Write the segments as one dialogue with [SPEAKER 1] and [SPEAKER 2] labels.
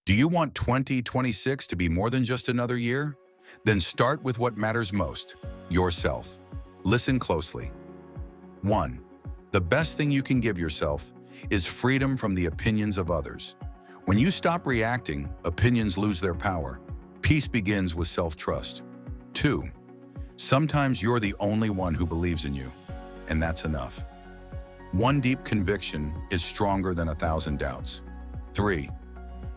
[SPEAKER 1] Do you want 2026 to be more than just another year? Then start with what matters most, yourself. Listen closely. 1. The best thing you can give yourself is freedom from the opinions of others. When you stop reacting, opinions lose their power. Peace begins with self-trust. 2. Sometimes you're the only one who believes in you, and that's enough. One deep conviction is stronger than 1,000 doubts. 3.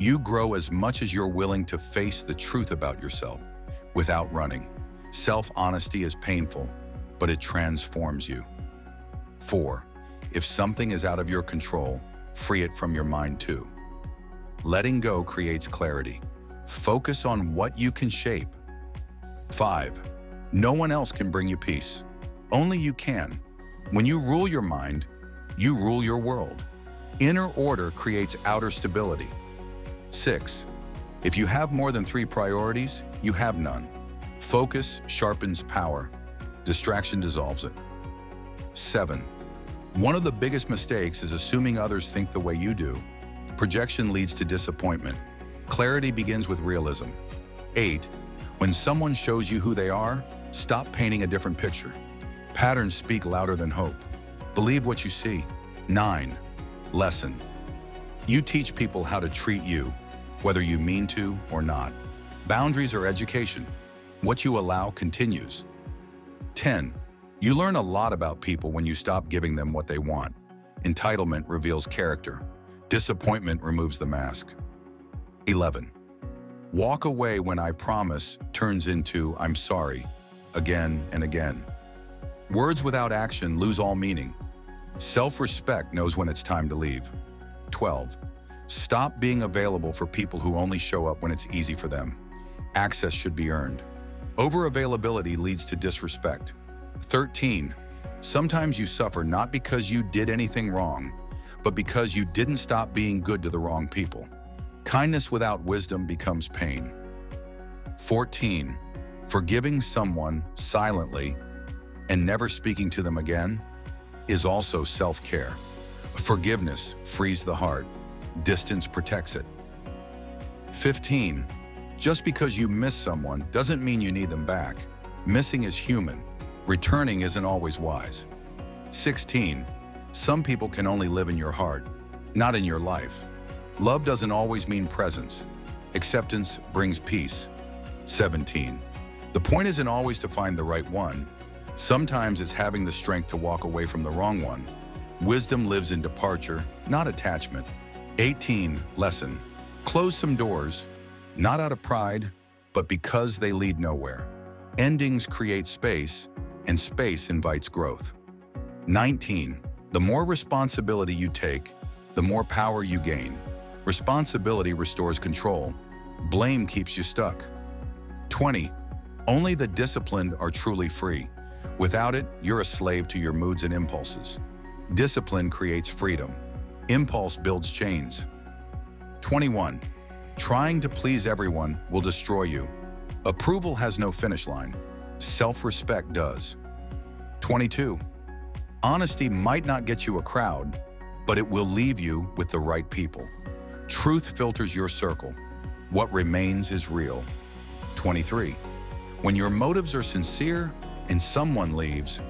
[SPEAKER 1] You grow as much as you're willing to face the truth about yourself without running. Self-honesty is painful, but it transforms you. 4. If something is out of your control, free it from your mind too. Letting go creates clarity. Focus on what you can shape. 5. No one else can bring you peace. Only you can. When you rule your mind, you rule your world. Inner order creates outer stability. 6. If you have more than 3 priorities, you have none. Focus sharpens power. Distraction dissolves it. 7. One of the biggest mistakes is assuming others think the way you do. Projection leads to disappointment. Clarity begins with realism. 8. When someone shows you who they are, stop painting a different picture. Patterns speak louder than hope. Believe what you see. 9. Lesson. You teach people how to treat you, whether you mean to or not. Boundaries are education. What you allow continues. 10. You learn a lot about people when you stop giving them what they want. Entitlement reveals character. Disappointment removes the mask. 11. Walk away when I promise turns into I'm sorry, again and again. Words without action lose all meaning. Self-respect knows when it's time to leave. 12. Stop being available for people who only show up when it's easy for them. Access should be earned. Over-availability leads to disrespect. 13. Sometimes you suffer not because you did anything wrong, but because you didn't stop being good to the wrong people. Kindness without wisdom becomes pain. 14. Forgiving someone silently and never speaking to them again is also self-care. Forgiveness frees the heart. Distance protects it. 15. Just because you miss someone doesn't mean you need them back. Missing is human. Returning isn't always wise. 16. Some people can only live in your heart, not in your life. Love doesn't always mean presence. Acceptance brings peace. 17. The point isn't always to find the right one. Sometimes it's having the strength to walk away from the wrong one. Wisdom lives in departure, not attachment. 18. Lesson. Close some doors, not out of pride, but because they lead nowhere. Endings create space, and space invites growth. 19. The more responsibility you take, the more power you gain. Responsibility restores control. Blame keeps you stuck. 20. Only the disciplined are truly free. Without it, you're a slave to your moods and impulses. Discipline creates freedom. Impulse builds chains. 21. Trying to please everyone will destroy you. Approval has no finish line. Self-respect does. 22. Honesty might not get you a crowd, but it will leave you with the right people. Truth filters your circle. What remains is real. 23. When your motives are sincere and someone leaves,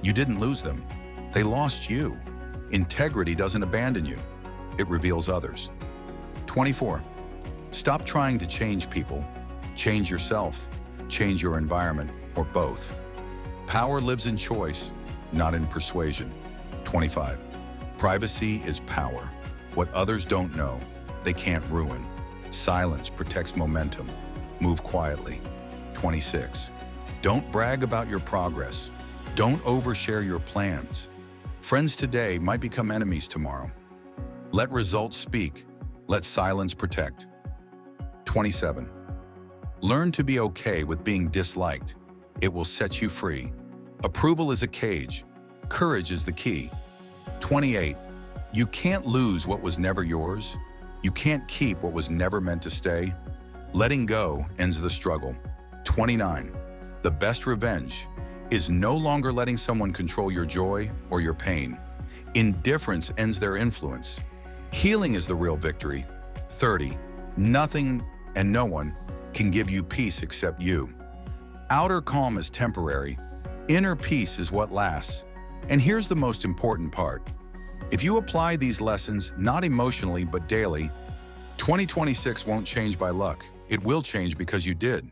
[SPEAKER 1] you didn't lose them. They lost you. Integrity doesn't abandon you. It reveals others. 24. Stop trying to change people. Change yourself. Change your environment, or both. Power lives in choice, not in persuasion. 25. Privacy is power. What others don't know, they can't ruin. Silence protects momentum. Move quietly. 26. Don't brag about your progress. Don't overshare your plans. Friends today might become enemies tomorrow. Let results speak. Let silence protect. 27. Learn to be okay with being disliked. It will set you free. Approval is a cage. Courage is the key. 28. You can't lose what was never yours. You can't keep what was never meant to stay. Letting go ends the struggle. 29. The best revenge is no longer letting someone control your joy or your pain. Indifference ends their influence. Healing is the real victory. 30. Nothing and no one can give you peace except you. Outer calm is temporary. Inner peace is what lasts. And here's the most important part. If you apply these lessons, not emotionally but daily, 2026 won't change by luck. It will change because you did.